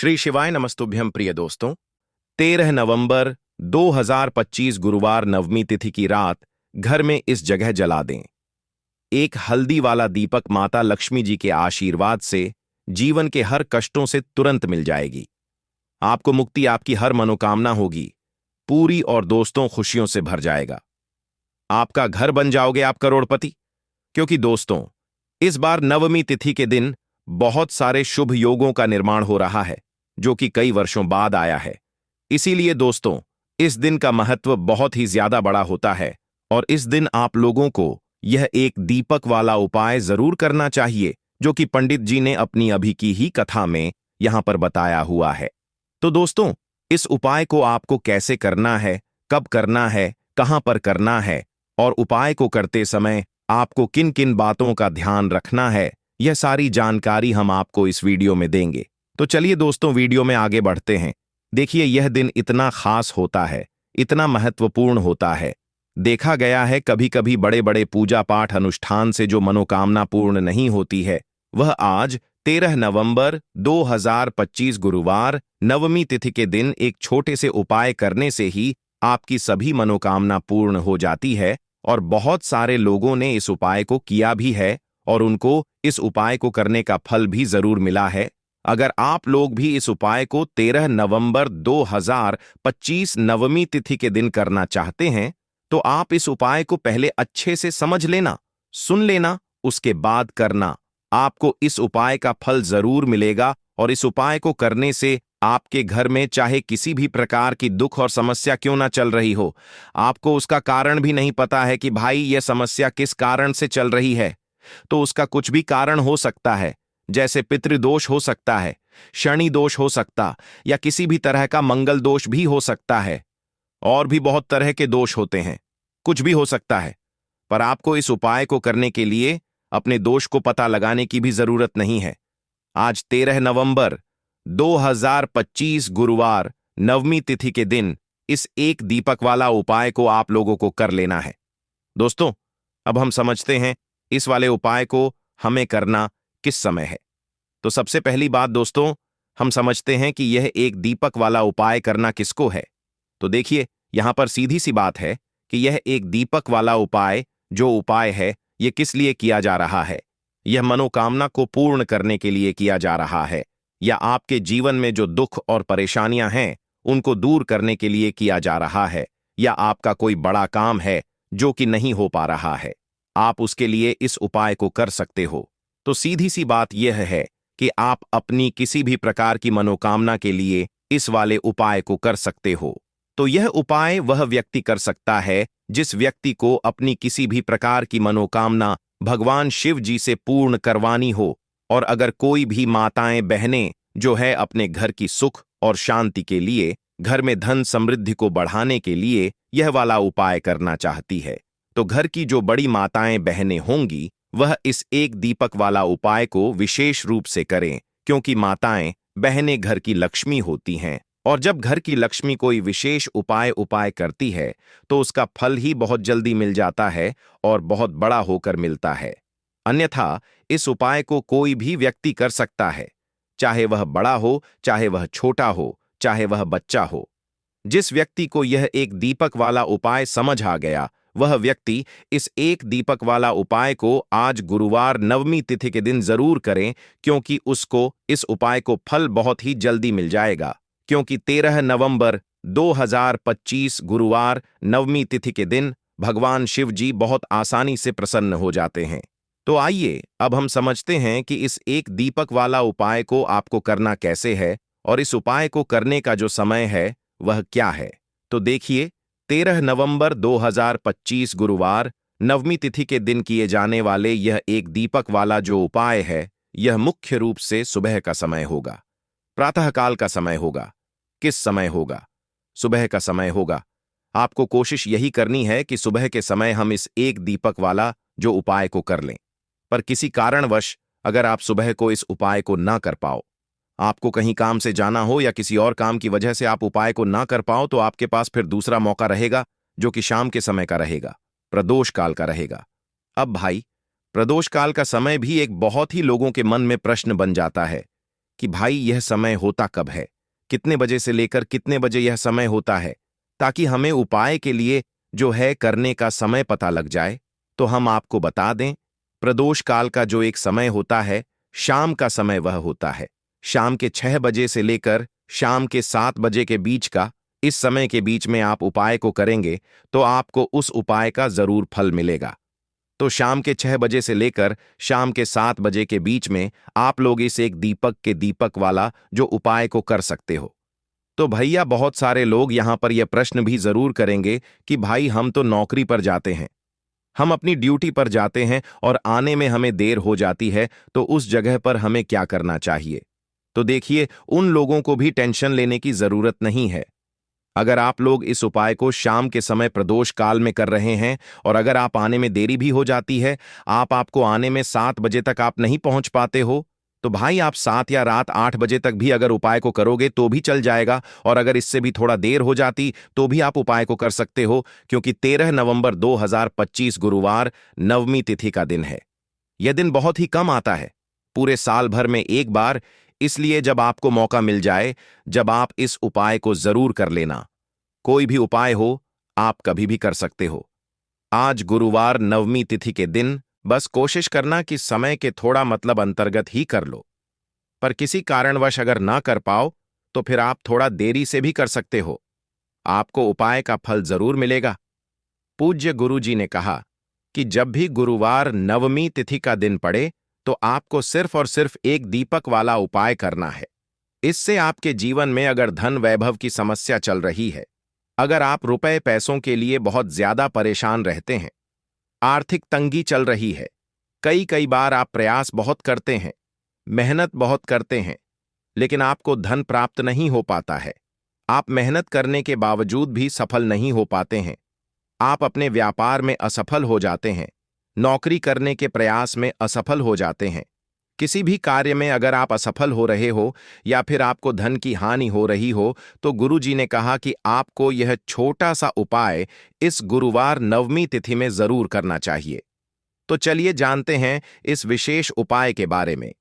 श्री शिवाय नमस्तुभ्यम प्रिय दोस्तों। 13 नवंबर 2025 गुरुवार नवमी तिथि की रात घर में इस जगह जला दें एक हल्दी वाला दीपक। माता लक्ष्मी जी के आशीर्वाद से जीवन के हर कष्टों से तुरंत मिल जाएगी। आपको मुक्ति, आपकी हर मनोकामना होगी पूरी और दोस्तों खुशियों से भर जाएगा। आपका घर बन जाओगे आप करोड़पति। क्योंकि दोस्तों, इस बार नवमी तिथि के दिन बहुत सारे शुभ योगों का निर्माण हो रहा है जो कि कई वर्षों बाद आया है। इसीलिए दोस्तों, इस दिन का महत्व बहुत ही ज्यादा बड़ा होता है और इस दिन आप लोगों को यह एक दीपक वाला उपाय जरूर करना चाहिए जो कि पंडित जी ने अपनी अभी की ही कथा में यहां पर बताया हुआ है। तो दोस्तों, इस उपाय को आपको कैसे करना है, कब करना है, कहां पर करना है और उपाय को करते समय आपको किन किन बातों का ध्यान रखना है, यह सारी जानकारी हम आपको इस वीडियो में देंगे। तो चलिए दोस्तों, वीडियो में आगे बढ़ते हैं। देखिए, यह दिन इतना खास होता है, इतना महत्वपूर्ण होता है। देखा गया है कभी कभी बड़े बड़े पूजा पाठ अनुष्ठान से जो मनोकामना पूर्ण नहीं होती है, वह आज 13 नवंबर 2025 गुरुवार नवमी तिथि के दिन एक छोटे से उपाय करने से ही आपकी सभी मनोकामना पूर्ण हो जाती है। और बहुत सारे लोगों ने इस उपाय को किया भी है और उनको इस उपाय को करने का फल भी जरूर मिला है। अगर आप लोग भी इस उपाय को 13 नवंबर 2025 नवमी तिथि के दिन करना चाहते हैं तो आप इस उपाय को पहले अच्छे से समझ लेना, सुन लेना, उसके बाद करना। आपको इस उपाय का फल जरूर मिलेगा और इस उपाय को करने से आपके घर में चाहे किसी भी प्रकार की दुख और समस्या क्यों ना चल रही हो, आपको उसका कारण भी नहीं पता है कि भाई यह समस्या किस कारण से चल रही है, तो उसका कुछ भी कारण हो सकता है। जैसे पितृदोष हो सकता है, शनि दोष हो सकता, या किसी भी तरह का मंगल दोष भी हो सकता है। और भी बहुत तरह के दोष होते हैं, कुछ भी हो सकता है। पर आपको इस उपाय को करने के लिए अपने दोष को पता लगाने की भी जरूरत नहीं है। आज 13 नवंबर 2025 गुरुवार नवमी तिथि के दिन इस एक दीपक वाला उपाय को आप लोगों को कर लेना है। दोस्तों, अब हम समझते हैं इस वाले उपाय को हमें करना किस समय है। तो सबसे पहली बात दोस्तों, हम समझते हैं कि यह एक दीपक वाला उपाय करना किसको है। तो देखिए, यहां पर सीधी सी बात है कि यह एक दीपक वाला उपाय जो उपाय है यह किस लिए किया जा रहा है। यह मनोकामना को पूर्ण करने के लिए किया जा रहा है, या आपके जीवन में जो दुख और परेशानियां हैं उनको दूर करने के लिए किया जा रहा है, या आपका कोई बड़ा काम है जो कि नहीं हो पा रहा है, आप उसके लिए इस उपाय को कर सकते हो। तो सीधी सी बात यह है कि आप अपनी किसी भी प्रकार की मनोकामना के लिए इस वाले उपाय को कर सकते हो। तो यह उपाय वह व्यक्ति कर सकता है जिस व्यक्ति को अपनी किसी भी प्रकार की मनोकामना भगवान शिव जी से पूर्ण करवानी हो। और अगर कोई भी माताएं बहनें जो है अपने घर की सुख और शांति के लिए, घर में धन समृद्धि को बढ़ाने के लिए यह वाला उपाय करना चाहती है, तो घर की जो बड़ी माताएं बहनें होंगी वह इस एक दीपक वाला उपाय को विशेष रूप से करें। क्योंकि माताएं बहनें घर की लक्ष्मी होती हैं और जब घर की लक्ष्मी कोई विशेष उपाय करती है तो उसका फल ही बहुत जल्दी मिल जाता है और बहुत बड़ा होकर मिलता है। अन्यथा इस उपाय को कोई भी व्यक्ति कर सकता है, चाहे वह बड़ा हो, चाहे वह छोटा हो, चाहे वह बच्चा हो। जिस व्यक्ति को यह एक दीपक वाला उपाय समझ आ गया, वह व्यक्ति इस एक दीपक वाला उपाय को आज गुरुवार नवमी तिथि के दिन जरूर करें, क्योंकि उसको इस उपाय को फल बहुत ही जल्दी मिल जाएगा। क्योंकि 13 नवंबर 2025 गुरुवार नवमी तिथि के दिन भगवान शिव जी बहुत आसानी से प्रसन्न हो जाते हैं। तो आइए अब हम समझते हैं कि इस एक दीपक वाला उपाय को आपको करना कैसे है और इस उपाय को करने का जो समय है वह क्या है। तो देखिए, 13 नवंबर 2025 गुरुवार नवमी तिथि के दिन किए जाने वाले यह एक दीपक वाला जो उपाय है, यह मुख्य रूप से सुबह का समय होगा, प्रातःकाल का समय होगा। किस समय होगा? सुबह का समय होगा। आपको कोशिश यही करनी है कि सुबह के समय हम इस एक दीपक वाला जो उपाय को कर लें। पर किसी कारणवश अगर आप सुबह को इस उपाय को ना कर पाओ, आपको कहीं काम से जाना हो या किसी और काम की वजह से आप उपाय को ना कर पाओ, तो आपके पास फिर दूसरा मौका रहेगा जो कि शाम के समय का रहेगा, प्रदोष काल का रहेगा। अब भाई, प्रदोष काल का समय भी एक बहुत ही लोगों के मन में प्रश्न बन जाता है कि भाई यह समय होता कब है, कितने बजे से लेकर कितने बजे यह समय होता है, ताकि हमें उपाय के लिए जो है करने का समय पता लग जाए। तो हम आपको बता दें, प्रदोष काल का जो एक समय होता है, शाम का समय वह होता है शाम के 6 बजे से लेकर शाम के 7 बजे के बीच का। इस समय के बीच में आप उपाय को करेंगे तो आपको उस उपाय का जरूर फल मिलेगा। तो शाम के 6 बजे से लेकर शाम के 7 बजे के बीच में आप लोग इस एक दीपक के दीपक वाला जो उपाय को कर सकते हो। तो भैया बहुत सारे लोग यहां पर यह प्रश्न भी जरूर करेंगे कि भाई हम तो नौकरी पर जाते हैं, हम अपनी ड्यूटी पर जाते हैं और आने में हमें देर हो जाती है, तो उस जगह पर हमें क्या करना चाहिए। तो देखिए, उन लोगों को भी टेंशन लेने की जरूरत नहीं है। अगर आप लोग इस उपाय को शाम के समय प्रदोष काल में कर रहे हैं और अगर आप आने में देरी भी हो जाती है, आपको आने में 7 बजे तक आप नहीं पहुंच पाते हो, तो भाई आप 7 या रात 8 बजे तक भी अगर उपाय को करोगे तो भी चल जाएगा। और अगर इससे भी थोड़ा देर हो जाती तो भी आप उपाय को कर सकते हो, क्योंकि 13 नवंबर 2025 गुरुवार नवमी तिथि का दिन है। यह दिन बहुत ही कम आता है, पूरे साल भर में एक बार। इसलिए जब आपको मौका मिल जाए, जब आप इस उपाय को जरूर कर लेना। कोई भी उपाय हो, आप कभी भी कर सकते हो। आज गुरुवार नवमी तिथि के दिन बस कोशिश करना कि समय के थोड़ा मतलब अंतर्गत ही कर लो। पर किसी कारणवश अगर ना कर पाओ तो फिर आप थोड़ा देरी से भी कर सकते हो, आपको उपाय का फल जरूर मिलेगा। पूज्य गुरु जी ने कहा कि जब भी गुरुवार नवमी तिथि का दिन पड़े तो आपको सिर्फ और सिर्फ एक दीपक वाला उपाय करना है। इससे आपके जीवन में अगर धन वैभव की समस्या चल रही है, अगर आप रुपए पैसों के लिए बहुत ज्यादा परेशान रहते हैं, आर्थिक तंगी चल रही है, कई कई बार आप प्रयास बहुत करते हैं, मेहनत बहुत करते हैं, लेकिन आपको धन प्राप्त नहीं हो पाता है, आप मेहनत करने के बावजूद भी सफल नहीं हो पाते हैं, आप अपने व्यापार में असफल हो जाते हैं, नौकरी करने के प्रयास में असफल हो जाते हैं, किसी भी कार्य में अगर आप असफल हो रहे हो या फिर आपको धन की हानि हो रही हो, तो गुरु जी ने कहा कि आपको यह छोटा सा उपाय इस गुरुवार नवमी तिथि में जरूर करना चाहिए। तो चलिए जानते हैं इस विशेष उपाय के बारे में।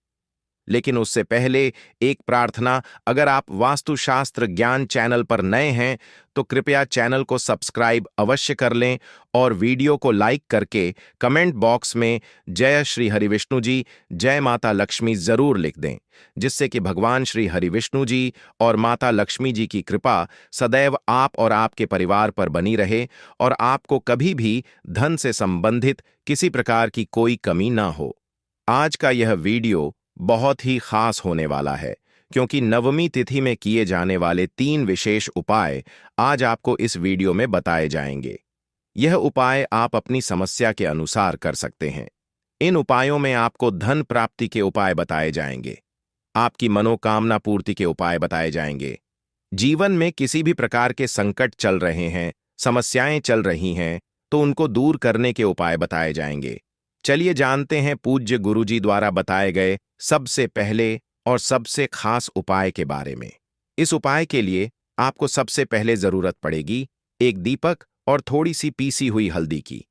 लेकिन उससे पहले एक प्रार्थना, अगर आप वास्तुशास्त्र ज्ञान चैनल पर नए हैं तो कृपया चैनल को सब्सक्राइब अवश्य कर लें और वीडियो को लाइक करके कमेंट बॉक्स में जय श्री हरिविष्णु जी, जय माता लक्ष्मी जरूर लिख दें, जिससे कि भगवान श्री हरिविष्णु जी और माता लक्ष्मी जी की कृपा सदैव आप और आपके परिवार पर बनी रहे और आपको कभी भी धन से संबंधित किसी प्रकार की कोई कमी ना हो। आज का यह वीडियो बहुत ही खास होने वाला है, क्योंकि नवमी तिथि में किए जाने वाले 3 विशेष उपाय आज आपको इस वीडियो में बताए जाएंगे। यह उपाय आप अपनी समस्या के अनुसार कर सकते हैं। इन उपायों में आपको धन प्राप्ति के उपाय बताए जाएंगे, आपकी मनोकामना पूर्ति के उपाय बताए जाएंगे। जीवन में किसी भी प्रकार के संकट चल रहे हैं, समस्याएं चल रही हैं, तो उनको दूर करने के उपाय बताए जाएंगे। चलिए जानते हैं पूज्य गुरुजी द्वारा बताए गए सबसे पहले और सबसे खास उपाय के बारे में। इस उपाय के लिए आपको सबसे पहले जरूरत पड़ेगी एक दीपक और थोड़ी सी पीसी हुई हल्दी की।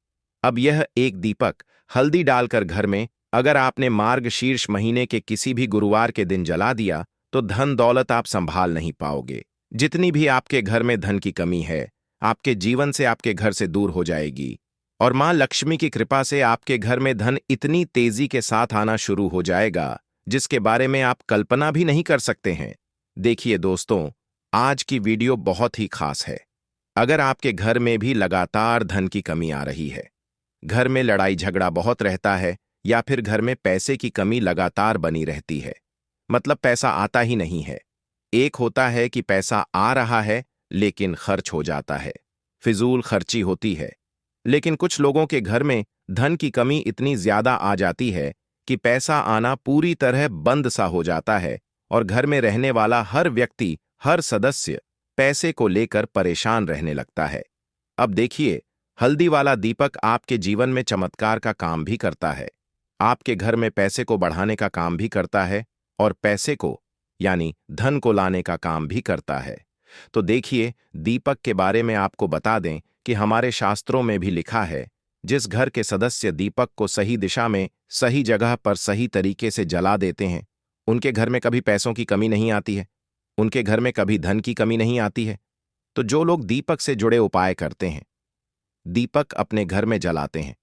अब यह एक दीपक हल्दी डालकर घर में अगर आपने मार्गशीर्ष महीने के किसी भी गुरुवार के दिन जला दिया तो धन दौलत आप संभाल नहीं पाओगे। जितनी भी आपके घर में धन की कमी है, आपके जीवन से आपके घर से दूर हो जाएगी और मां लक्ष्मी की कृपा से आपके घर में धन इतनी तेजी के साथ आना शुरू हो जाएगा जिसके बारे में आप कल्पना भी नहीं कर सकते हैं। देखिए दोस्तों, आज की वीडियो बहुत ही खास है। अगर आपके घर में भी लगातार धन की कमी आ रही है, घर में लड़ाई झगड़ा बहुत रहता है या फिर घर में पैसे की कमी लगातार बनी रहती है, मतलब पैसा आता ही नहीं है। एक होता है कि पैसा आ रहा है लेकिन खर्च हो जाता है, फिजूल खर्ची होती है। लेकिन कुछ लोगों के घर में धन की कमी इतनी ज्यादा आ जाती है कि पैसा आना पूरी तरह बंद सा हो जाता है और घर में रहने वाला हर व्यक्ति, हर सदस्य पैसे को लेकर परेशान रहने लगता है। अब देखिए, हल्दी वाला दीपक आपके जीवन में चमत्कार का काम भी करता है, आपके घर में पैसे को बढ़ाने का काम भी करता है और पैसे को यानी धन को लाने का काम भी करता है। तो देखिए, दीपक के बारे में आपको बता दें कि हमारे शास्त्रों में भी लिखा है, जिस घर के सदस्य दीपक को सही दिशा में, सही जगह पर सही तरीके से जला देते हैं, उनके घर में कभी पैसों की कमी नहीं आती है, उनके घर में कभी धन की कमी नहीं आती है। तो जो लोग दीपक से जुड़े उपाय करते हैं, दीपक अपने घर में जलाते हैं,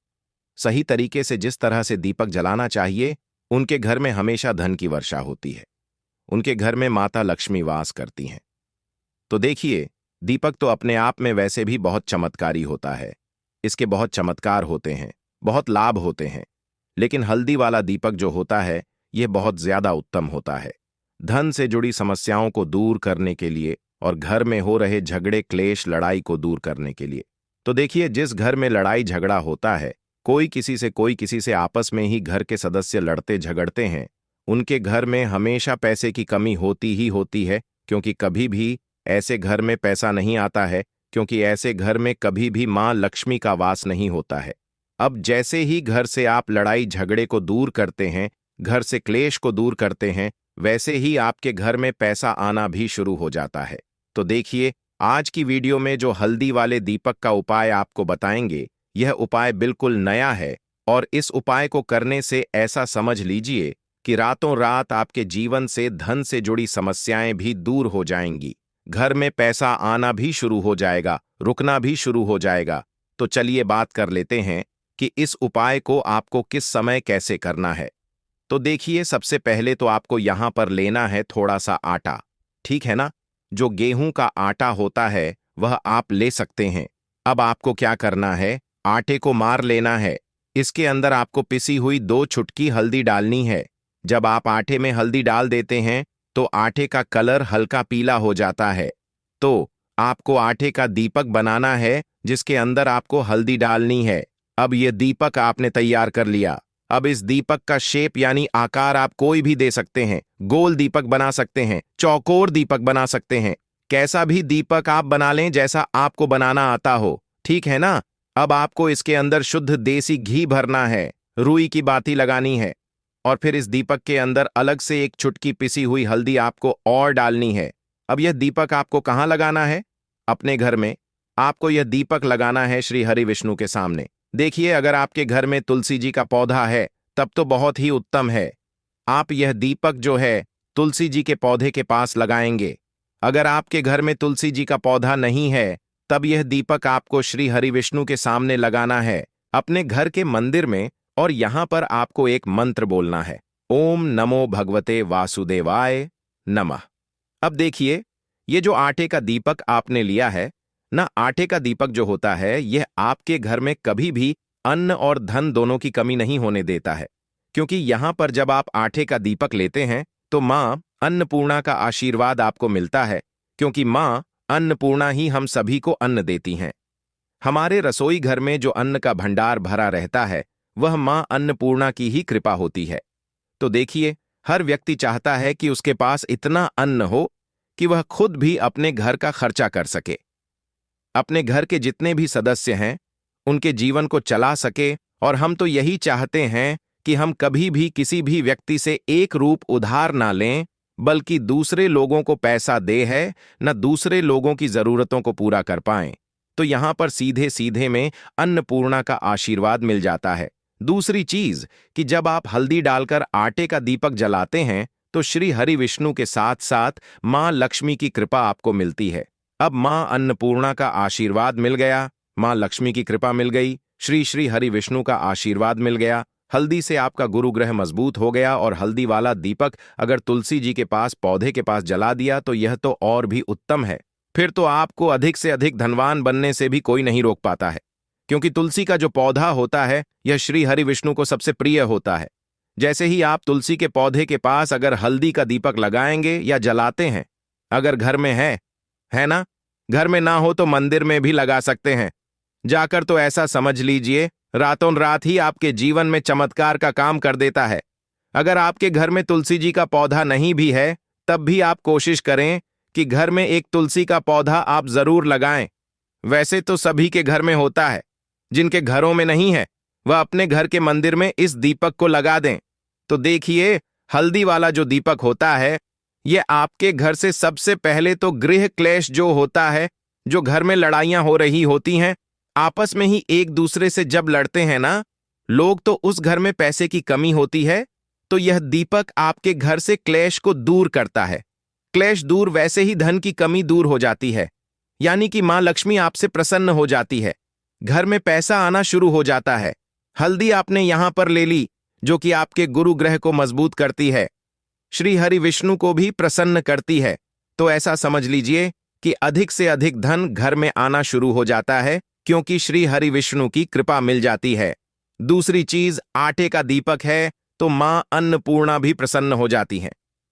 सही तरीके से जिस तरह से दीपक जलाना चाहिए, उनके घर में हमेशा धन की वर्षा होती है, उनके घर में माता लक्ष्मी वास करती हैं। तो देखिए, दीपक तो अपने आप में वैसे भी बहुत चमत्कारी होता है, इसके बहुत चमत्कार होते हैं, बहुत लाभ होते हैं। लेकिन हल्दी वाला दीपक जो होता है, यह बहुत ज्यादा उत्तम होता है धन से जुड़ी समस्याओं को दूर करने के लिए और घर में हो रहे झगड़े क्लेश लड़ाई को दूर करने के लिए। तो देखिए, जिस घर में लड़ाई झगड़ा होता है, कोई किसी से आपस में ही घर के सदस्य लड़ते झगड़ते हैं, उनके घर में हमेशा पैसे की कमी होती ही होती है, क्योंकि कभी भी ऐसे घर में पैसा नहीं आता है, क्योंकि ऐसे घर में कभी भी मां लक्ष्मी का वास नहीं होता है। अब जैसे ही घर से आप लड़ाई झगड़े को दूर करते हैं, घर से क्लेश को दूर करते हैं, वैसे ही आपके घर में पैसा आना भी शुरू हो जाता है। तो देखिए, आज की वीडियो में जो हल्दी वाले दीपक का उपाय आपको बताएंगे, यह उपाय बिल्कुल नया है और इस उपाय को करने से ऐसा समझ लीजिए कि रातों रात आपके जीवन से धन से जुड़ी समस्याएं भी दूर हो जाएंगी, घर में पैसा आना भी शुरू हो जाएगा, रुकना भी शुरू हो जाएगा। तो चलिए बात कर लेते हैं कि इस उपाय को आपको किस समय कैसे करना है। तो देखिए, सबसे पहले तो आपको यहां पर लेना है थोड़ा सा आटा, ठीक है ना। जो गेहूं का आटा होता है वह आप ले सकते हैं। अब आपको क्या करना है, आटे को मार लेना है, इसके अंदर आपको पिसी हुई 2 चुटकी हल्दी डालनी है। जब आप आटे में हल्दी डाल देते हैं तो आटे का कलर हल्का पीला हो जाता है। तो आपको आटे का दीपक बनाना है जिसके अंदर आपको हल्दी डालनी है। अब यह दीपक आपने तैयार कर लिया। अब इस दीपक का शेप यानी आकार आप कोई भी दे सकते हैं, गोल दीपक बना सकते हैं, चौकोर दीपक बना सकते हैं, कैसा भी दीपक आप बना लें जैसा आपको बनाना आता हो, ठीक है ना। अब आपको इसके अंदर शुद्ध देसी घी भरना है, रुई की बाती लगानी है और फिर इस दीपक के अंदर अलग से 1 चुटकी पिसी हुई हल्दी आपको और डालनी है। अब यह दीपक आपको कहाँ लगाना है, अपने घर में। आपको यह दीपक लगाना है श्री हरि विष्णु के सामने। देखिए, अगर आपके घर में तुलसी जी का पौधा है तब तो बहुत ही उत्तम है, आप यह दीपक जो है तुलसी जी के पौधे के पास लगाएंगे। अगर आपके घर में तुलसी जी का पौधा नहीं है तब यह दीपक आपको श्री हरि विष्णु के सामने लगाना है, अपने घर के मंदिर में, और यहां पर आपको एक मंत्र बोलना है, ओम नमो भगवते वासुदेवाय नमः। अब देखिए, ये जो आटे का दीपक आपने लिया है ना, आटे का दीपक जो होता है यह आपके घर में कभी भी अन्न और धन दोनों की कमी नहीं होने देता है, क्योंकि यहां पर जब आप आटे का दीपक लेते हैं तो मां अन्नपूर्णा का आशीर्वाद आपको मिलता है, क्योंकि मां अन्नपूर्णा ही हम सभी को अन्न देती हैं। हमारे रसोई घर में जो अन्न का भंडार भरा रहता है वह मां अन्नपूर्णा की ही कृपा होती है। तो देखिए, हर व्यक्ति चाहता है कि उसके पास इतना अन्न हो कि वह खुद भी अपने घर का खर्चा कर सके, अपने घर के जितने भी सदस्य हैं उनके जीवन को चला सके। और हम तो यही चाहते हैं कि हम कभी भी किसी भी व्यक्ति से एक रूप उधार ना लें, बल्कि दूसरे लोगों को पैसा दे है न दूसरे लोगों की जरूरतों को पूरा कर पाएं। तो यहां पर सीधे सीधे में अन्नपूर्णा का आशीर्वाद मिल जाता है। दूसरी चीज कि जब आप हल्दी डालकर आटे का दीपक जलाते हैं तो श्री हरि विष्णु के साथ साथ मां लक्ष्मी की कृपा आपको मिलती है। अब मां अन्नपूर्णा का आशीर्वाद मिल गया, मां लक्ष्मी की कृपा मिल गई, श्री श्री हरि विष्णु का आशीर्वाद मिल गया, हल्दी से आपका गुरु ग्रह मजबूत हो गया। और हल्दी वाला दीपक अगर तुलसी जी के पास पौधे के पास जला दिया तो यह तो और भी उत्तम है। फिर तो आपको अधिक से अधिक धनवान बनने से भी कोई नहीं रोक पाता है, क्योंकि तुलसी का जो पौधा होता है यह श्री हरि विष्णु को सबसे प्रिय होता है। जैसे ही आप तुलसी के पौधे के पास अगर हल्दी का दीपक लगाएंगे या जलाते हैं, अगर घर में है ना, घर में ना हो तो मंदिर में भी लगा सकते हैं, जाकर तो ऐसा समझ लीजिए रातों रात ही आपके जीवन में चमत्कार का काम कर देता है। अगर आपके घर में तुलसी जी का पौधा नहीं भी है तब भी आप कोशिश करें कि घर में एक तुलसी का पौधा आप जरूर लगाएं। वैसे तो सभी के घर में होता है, जिनके घरों में नहीं है वह अपने घर के मंदिर में इस दीपक को लगा दें। तो देखिए, हल्दी वाला जो दीपक होता है यह आपके घर से सबसे पहले तो गृह क्लेश जो होता है, जो घर में लड़ाइयां हो रही होती हैं, आपस में ही एक दूसरे से जब लड़ते हैं ना लोग, तो उस घर में पैसे की कमी होती है, तो यह दीपक आपके घर से क्लेश को दूर करता है। क्लेश दूर वैसे ही धन की कमी दूर हो जाती है, यानी कि मां लक्ष्मी आपसे प्रसन्न हो जाती है, घर में पैसा आना शुरू हो जाता है। हल्दी आपने यहां पर ले ली, जो कि आपके गुरु ग्रह को मजबूत करती है, श्री हरि विष्णु को भी प्रसन्न करती है। तो ऐसा समझ लीजिए कि अधिक से अधिक धन घर में आना शुरू हो जाता है, क्योंकि श्री हरि विष्णु की कृपा मिल जाती है। दूसरी चीज, आटे का दीपक है तो मां अन्नपूर्णा भी प्रसन्न हो जाती हैं।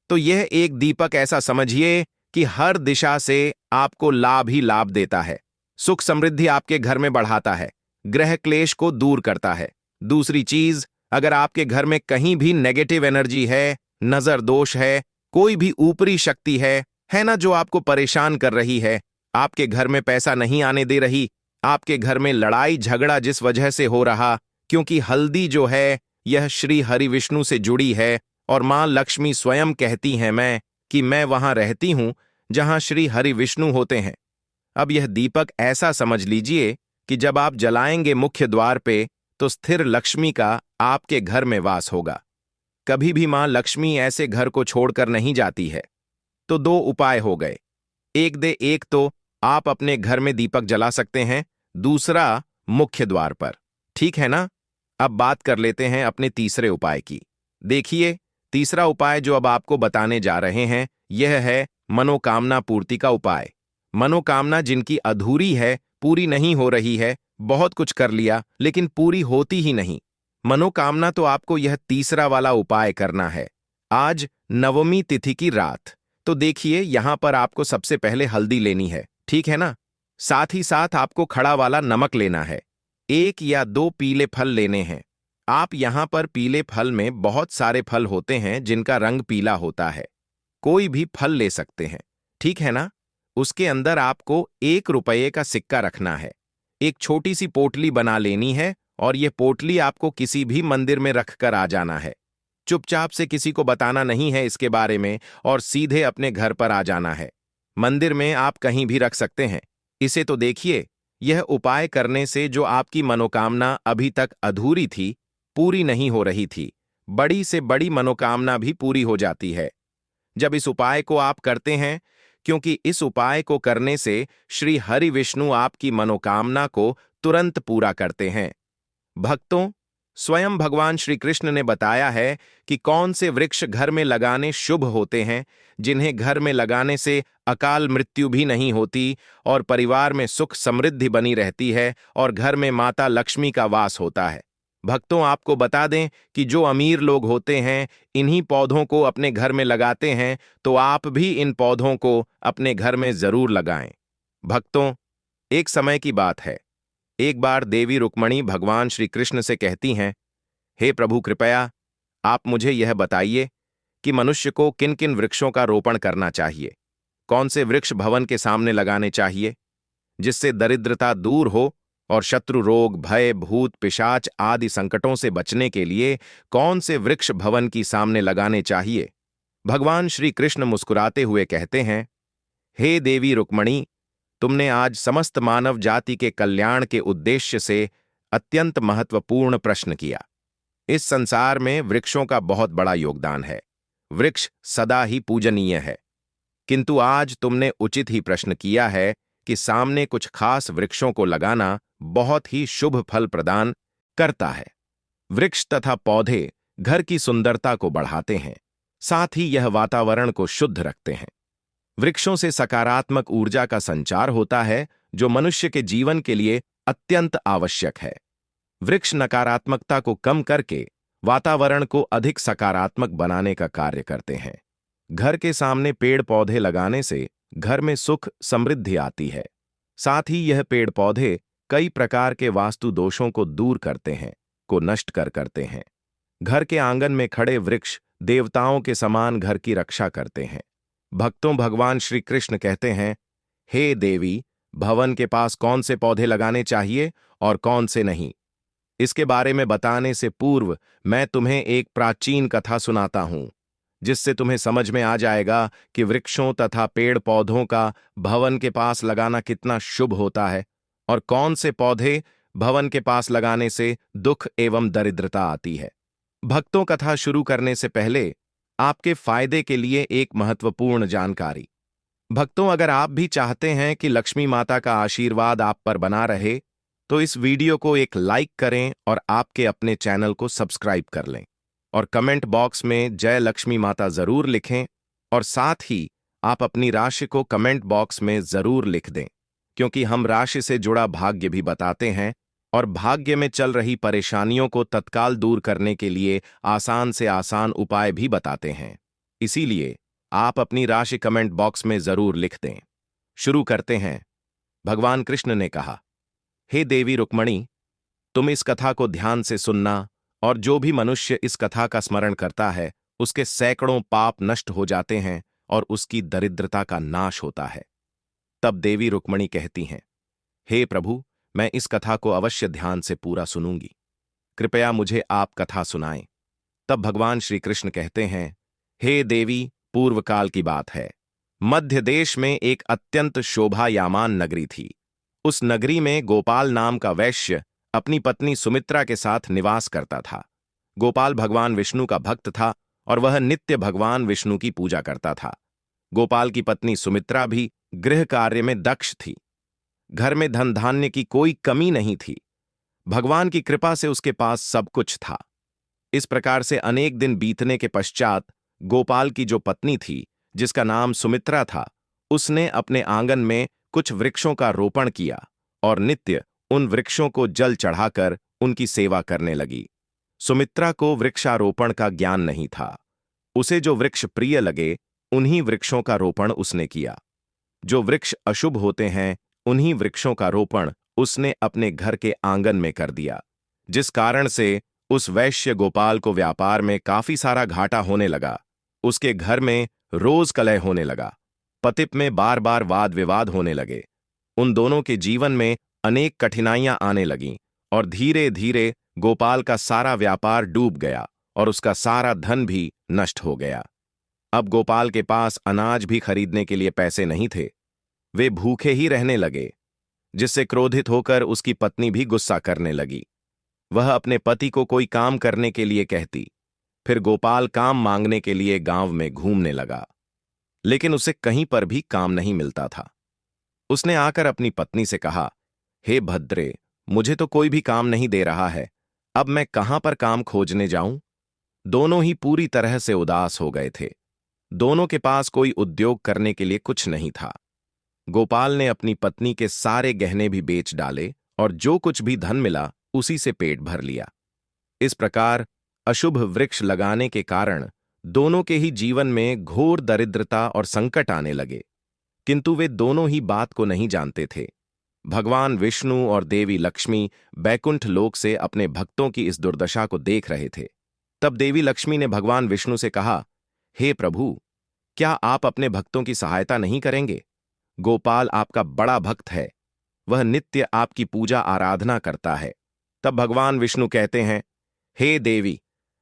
तो यह एक दीपक ऐसा समझिए कि हर दिशा से आपको लाभ ही लाभ देता है, सुख समृद्धि आपके घर में बढ़ाता है, ग्रह क्लेश को दूर करता है। दूसरी चीज, अगर आपके घर में कहीं भी नेगेटिव एनर्जी है, नजर दोष है, कोई भी ऊपरी शक्ति है ना, जो आपको परेशान कर रही है, आपके घर में पैसा नहीं आने दे रही, आपके घर में लड़ाई झगड़ा जिस वजह से हो रहा, क्योंकि हल्दी जो है यह श्री हरि विष्णु से जुड़ी है, और मां लक्ष्मी स्वयं कहती हैं कि मैं वहां रहती हूं जहां श्री हरि विष्णु होते हैं। अब यह दीपक ऐसा समझ लीजिए कि जब आप जलाएंगे मुख्य द्वार पे, तो स्थिर लक्ष्मी का आपके घर में वास होगा। कभी भी मां लक्ष्मी ऐसे घर को छोड़कर नहीं जाती है। तो दो उपाय हो गए, एक तो आप अपने घर में दीपक जला सकते हैं, दूसरा मुख्य द्वार पर। ठीक है ना? अब बात कर लेते हैं अपने तीसरे उपाय की। देखिए, तीसरा उपाय जो अब आपको बताने जा रहे हैं, यह है मनोकामना पूर्ति का उपाय। मनोकामना जिनकी अधूरी है, पूरी नहीं हो रही है, बहुत कुछ कर लिया लेकिन पूरी होती ही नहीं, मनोकामना तो आपको यह तीसरा वाला उपाय करना है। आज नवमी तिथि की रात। तो देखिए, यहां पर आपको सबसे पहले हल्दी लेनी है, ठीक है ना? साथ ही साथ आपको खड़ा वाला नमक लेना है, 1 या 2 पीले फल लेने हैं। आप यहां पर पीले फल में बहुत सारे फल होते हैं जिनका रंग पीला होता है, कोई भी फल ले सकते हैं, ठीक है ना? उसके अंदर आपको 1 रुपये का सिक्का रखना है, एक छोटी सी पोटली बना लेनी है, और यह पोटली आपको किसी भी मंदिर में रखकर आ जाना है। चुपचाप से किसी को बताना नहीं है इसके बारे में, और सीधे अपने घर पर आ जाना है। मंदिर में आप कहीं भी रख सकते हैं इसे। तो देखिए, यह उपाय करने से जो आपकी मनोकामना अभी तक अधूरी थी, पूरी नहीं हो रही थी, बड़ी से बड़ी मनोकामना भी पूरी हो जाती है जब इस उपाय को आप करते हैं, क्योंकि इस उपाय को करने से श्री हरि विष्णु आपकी मनोकामना को तुरंत पूरा करते हैं। भक्तों, स्वयं भगवान श्री कृष्ण ने बताया है कि कौन से वृक्ष घर में लगाने शुभ होते हैं, जिन्हें घर में लगाने से अकाल मृत्यु भी नहीं होती, और परिवार में सुख समृद्धि बनी रहती है, और घर में माता लक्ष्मी का वास होता है। भक्तों, आपको बता दें कि जो अमीर लोग होते हैं, इन्हीं पौधों को अपने घर में लगाते हैं, तो आप भी इन पौधों को अपने घर में जरूर लगाएं। भक्तों, एक समय की बात है, एक बार देवी रुक्मणी भगवान श्री कृष्ण से कहती हैं, हे प्रभु, कृपया आप मुझे यह बताइए कि मनुष्य को किन किन वृक्षों का रोपण करना चाहिए, कौन से वृक्ष भवन के सामने लगाने चाहिए, जिससे दरिद्रता दूर हो, और शत्रु रोग भय भूत पिशाच आदि संकटों से बचने के लिए कौन से वृक्ष भवन की सामने लगाने चाहिए। भगवान श्री कृष्ण मुस्कुराते हुए कहते हैं, हे देवी रुक्मणी, तुमने आज समस्त मानव जाति के कल्याण के उद्देश्य से अत्यंत महत्वपूर्ण प्रश्न किया। इस संसार में वृक्षों का बहुत बड़ा योगदान है, वृक्ष सदा ही पूजनीय है, किंतु आज तुमने उचित ही प्रश्न किया है कि सामने कुछ खास वृक्षों को लगाना बहुत ही शुभ फल प्रदान करता है। वृक्ष तथा पौधे घर की सुंदरता को बढ़ाते हैं, साथ ही यह वातावरण को शुद्ध रखते हैं। वृक्षों से सकारात्मक ऊर्जा का संचार होता है, जो मनुष्य के जीवन के लिए अत्यंत आवश्यक है। वृक्ष नकारात्मकता को कम करके वातावरण को अधिक सकारात्मक बनाने का कार्य करते हैं। घर के सामने पेड़ पौधे लगाने से घर में सुख समृद्धि आती है। साथ ही यह पेड़ पौधे कई प्रकार के वास्तु दोषों को दूर करते हैं, को नष्ट करते हैं। घर के आंगन में खड़े वृक्ष देवताओं के समान घर की रक्षा करते हैं। भक्तों, भगवान श्री कृष्ण कहते हैं, हे देवी, भवन के पास कौन से पौधे लगाने चाहिए और कौन से नहीं, इसके बारे में बताने से पूर्व मैं तुम्हें एक प्राचीन कथा सुनाता हूं, जिससे तुम्हें समझ में आ जाएगा कि वृक्षों तथा पेड़ पौधों का भवन के पास लगाना कितना शुभ होता है, और कौन से पौधे भवन के पास लगाने से दुख एवं दरिद्रता आती है। भक्तों, कथा शुरू करने से पहले आपके फायदे के लिए एक महत्वपूर्ण जानकारी। भक्तों, अगर आप भी चाहते हैं कि लक्ष्मी माता का आशीर्वाद आप पर बना रहे, तो इस वीडियो को एक लाइक करें और आपके अपने चैनल को सब्सक्राइब कर लें और कमेंट बॉक्स में जय लक्ष्मी माता जरूर लिखें। और साथ ही आप अपनी राशि को कमेंट बॉक्स में जरूर लिख दें, क्योंकि हम राशि से जुड़ा भाग्य भी बताते हैं और भाग्य में चल रही परेशानियों को तत्काल दूर करने के लिए आसान से आसान उपाय भी बताते हैं। इसीलिए आप अपनी राशि कमेंट बॉक्स में जरूर लिख दें। शुरू करते हैं। भगवान कृष्ण ने कहा, हे देवी रुक्मणी, तुम इस कथा को ध्यान से सुनना, और जो भी मनुष्य इस कथा का स्मरण करता है उसके सैकड़ों पाप नष्ट हो जाते हैं और उसकी दरिद्रता का नाश होता है। तब देवी रुक्मणी कहती हैं, हे प्रभु, मैं इस कथा को अवश्य ध्यान से पूरा सुनूंगी, कृपया मुझे आप कथा सुनाएं। तब भगवान श्री कृष्ण कहते हैं, हे देवी, पूर्व काल की बात है। मध्य देश में एक अत्यंत शोभायामान नगरी थी। उस नगरी में गोपाल नाम का वैश्य अपनी पत्नी सुमित्रा के साथ निवास करता था। गोपाल भगवान विष्णु का भक्त था और वह नित्य भगवान विष्णु की पूजा करता था। गोपाल की पत्नी सुमित्रा भी गृह कार्य में दक्ष थी। घर में धन धान्य की कोई कमी नहीं थी। भगवान की कृपा से उसके पास सब कुछ था। इस प्रकार से अनेक दिन बीतने के पश्चात गोपाल की जो पत्नी थी, जिसका नाम सुमित्रा था, उसने अपने आंगन में कुछ वृक्षों का रोपण किया और नित्य उन वृक्षों को जल चढ़ाकर उनकी सेवा करने लगी। सुमित्रा को वृक्षारोपण का ज्ञान नहीं था। उसे जो वृक्ष प्रिय लगे उन्हीं वृक्षों का रोपण उसने किया। जो वृक्ष अशुभ होते हैं उन्हीं वृक्षों का रोपण उसने अपने घर के आंगन में कर दिया, जिस कारण से उस वैश्य गोपाल को व्यापार में काफी सारा घाटा होने लगा। उसके घर में रोज कलह होने लगा। पतिप में बार बार वाद विवाद होने लगे। उन दोनों के जीवन में अनेक कठिनाइयां आने लगीं और धीरे धीरे गोपाल का सारा व्यापार डूब गया और उसका सारा धन भी नष्ट हो गया। अब गोपाल के पास अनाज भी खरीदने के लिए पैसे नहीं थे। वे भूखे ही रहने लगे, जिससे क्रोधित होकर उसकी पत्नी भी गुस्सा करने लगी। वह अपने पति को कोई काम करने के लिए कहती। फिर गोपाल काम मांगने के लिए गांव में घूमने लगा, लेकिन उसे कहीं पर भी काम नहीं मिलता था। उसने आकर अपनी पत्नी से कहा, हे भद्रे, मुझे तो कोई भी काम नहीं दे रहा है, अब मैं कहां पर काम खोजने जाऊं? दोनों ही पूरी तरह से उदास हो गए थे। दोनों के पास कोई उद्योग करने के लिए कुछ नहीं था। गोपाल ने अपनी पत्नी के सारे गहने भी बेच डाले और जो कुछ भी धन मिला उसी से पेट भर लिया। इस प्रकार अशुभ वृक्ष लगाने के कारण दोनों के ही जीवन में घोर दरिद्रता और संकट आने लगे, किंतु वे दोनों ही बात को नहीं जानते थे। भगवान विष्णु और देवी लक्ष्मी बैकुंठ लोक से अपने भक्तों की इस दुर्दशा को देख रहे थे। तब देवी लक्ष्मी ने भगवान विष्णु से कहा, हे प्रभु, क्या आप अपने भक्तों की सहायता नहीं करेंगे? गोपाल आपका बड़ा भक्त है, वह नित्य आपकी पूजा आराधना करता है। तब भगवान विष्णु कहते हैं, हे देवी,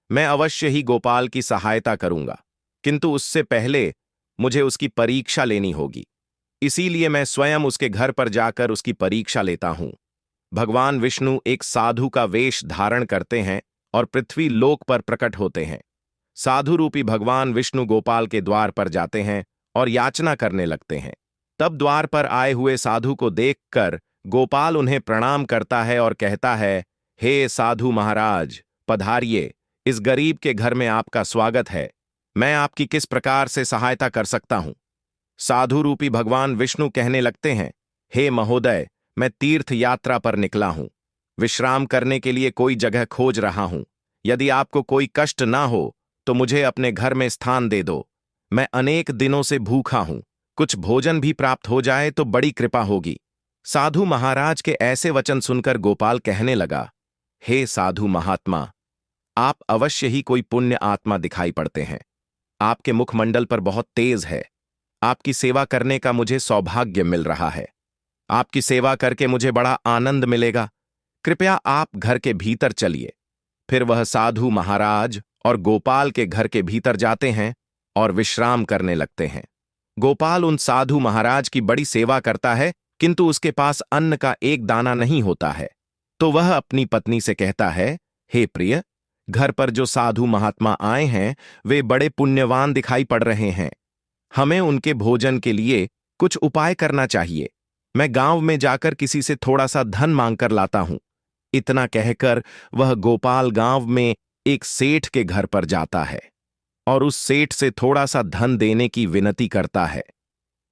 मैं अवश्य ही गोपाल की सहायता करूंगा, किंतु उससे पहले मुझे उसकी परीक्षा लेनी होगी। इसीलिए मैं स्वयं उसके घर पर जाकर उसकी परीक्षा लेता हूं। भगवान विष्णु एक साधु का वेश धारण करते हैं और पृथ्वी लोक पर प्रकट होते हैं। साधु रूपी भगवान विष्णु गोपाल के द्वार पर जाते हैं और याचना करने लगते हैं। तब द्वार पर आए हुए साधु को देखकर गोपाल उन्हें प्रणाम करता है और कहता है, हे साधु महाराज, पधारिए, इस गरीब के घर में आपका स्वागत है। मैं आपकी किस प्रकार से सहायता कर सकता हूं? साधु रूपी भगवान विष्णु कहने लगते हैं, हे महोदय, मैं तीर्थ यात्रा पर निकला हूं, विश्राम करने के लिए कोई जगह खोज रहा हूं। यदि आपको कोई कष्ट ना हो तो मुझे अपने घर में स्थान दे दो। मैं अनेक दिनों से भूखा हूं, कुछ भोजन भी प्राप्त हो जाए तो बड़ी कृपा होगी। साधु महाराज के ऐसे वचन सुनकर गोपाल कहने लगा, हे साधु महात्मा, आप अवश्य ही कोई पुण्य आत्मा दिखाई पड़ते हैं। आपके मुखमंडल पर बहुत तेज है। आपकी सेवा करने का मुझे सौभाग्य मिल रहा है। आपकी सेवा करके मुझे बड़ा आनंद मिलेगा। कृपया आप घर के भीतर चलिए। फिर वह साधु महाराज और गोपाल के घर के भीतर जाते हैं और विश्राम करने लगते हैं। गोपाल उन साधु महाराज की बड़ी सेवा करता है, किंतु उसके पास अन्न का एक दाना नहीं होता है। तो वह अपनी पत्नी से कहता है, हे प्रिय, घर पर जो साधु महात्मा आए हैं वे बड़े पुण्यवान दिखाई पड़ रहे हैं। हमें उनके भोजन के लिए कुछ उपाय करना चाहिए। मैं गांव में जाकर किसी से थोड़ा सा धन मांगकर लाता हूं। इतना कहकर वह गोपाल गांव में एक सेठ के घर पर जाता है और उस सेठ से थोड़ा सा धन देने की विनती करता है,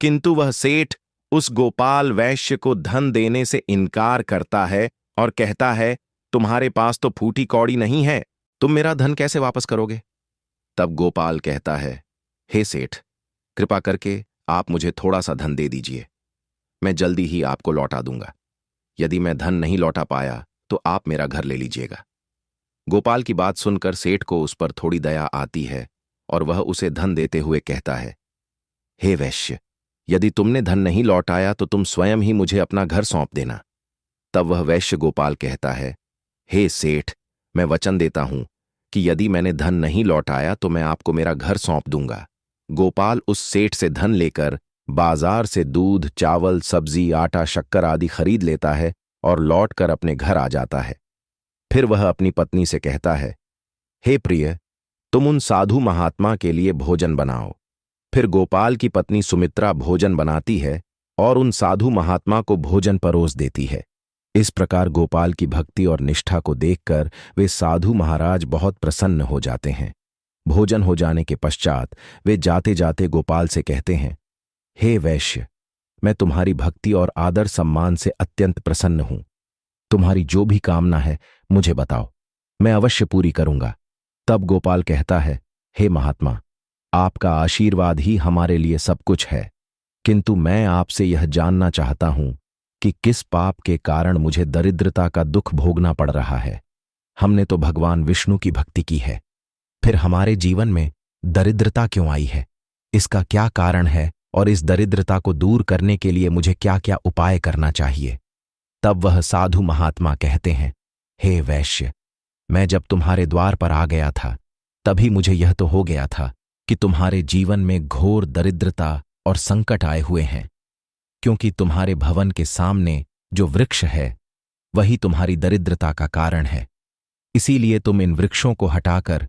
किंतु वह सेठ उस गोपाल वैश्य को धन देने से इनकार करता है और कहता है, तुम्हारे पास तो फूटी कौड़ी नहीं है, तुम मेरा धन कैसे वापस करोगे? तब गोपाल कहता है, हे सेठ, कृपा करके आप मुझे थोड़ा सा धन दे दीजिए, मैं जल्दी ही आपको लौटा दूंगा। यदि मैं धन नहीं लौटा पाया तो आप मेरा घर ले लीजिएगा। गोपाल की बात सुनकर सेठ को उस पर थोड़ी दया आती है और वह उसे धन देते हुए कहता है, हे वैश्य, यदि तुमने धन नहीं लौटाया तो तुम स्वयं ही मुझे अपना घर सौंप देना। तब वह वैश्य गोपाल कहता है, हे सेठ, मैं वचन देता हूं कि यदि मैंने धन नहीं लौटाया तो मैं आपको मेरा घर सौंप दूंगा। गोपाल उस सेठ से धन लेकर बाजार से दूध, चावल, सब्जी, आटा, शक्कर आदि खरीद लेता है और लौटकर अपने घर आ जाता है। फिर वह अपनी पत्नी से कहता है, हे प्रिय, तुम उन साधु महात्मा के लिए भोजन बनाओ। फिर गोपाल की पत्नी सुमित्रा भोजन बनाती है और उन साधु महात्मा को भोजन परोस देती है। इस प्रकार गोपाल की भक्ति और निष्ठा को देखकर वे साधु महाराज बहुत प्रसन्न हो जाते हैं। भोजन हो जाने के पश्चात वे जाते जाते गोपाल से कहते हैं, हे वैश्य, मैं तुम्हारी भक्ति और आदर सम्मान से अत्यंत प्रसन्न हूं। तुम्हारी जो भी कामना है मुझे बताओ, मैं अवश्य पूरी करूंगा। तब गोपाल कहता है, हे महात्मा, आपका आशीर्वाद ही हमारे लिए सब कुछ है, किंतु मैं आपसे यह जानना चाहता हूं कि किस पाप के कारण मुझे दरिद्रता का दुख भोगना पड़ रहा है। हमने तो भगवान विष्णु की भक्ति की है, फिर हमारे जीवन में दरिद्रता क्यों आई है? इसका क्या कारण है और इस दरिद्रता को दूर करने के लिए मुझे क्या क्या उपाय करना चाहिए? तब वह साधु महात्मा कहते हैं, हे वैश्य, मैं जब तुम्हारे द्वार पर आ गया था तभी मुझे यह तो हो गया था कि तुम्हारे जीवन में घोर दरिद्रता और संकट आए हुए हैं, क्योंकि तुम्हारे भवन के सामने जो वृक्ष है वही तुम्हारी दरिद्रता का कारण है। इसीलिए तुम इन वृक्षों को हटाकर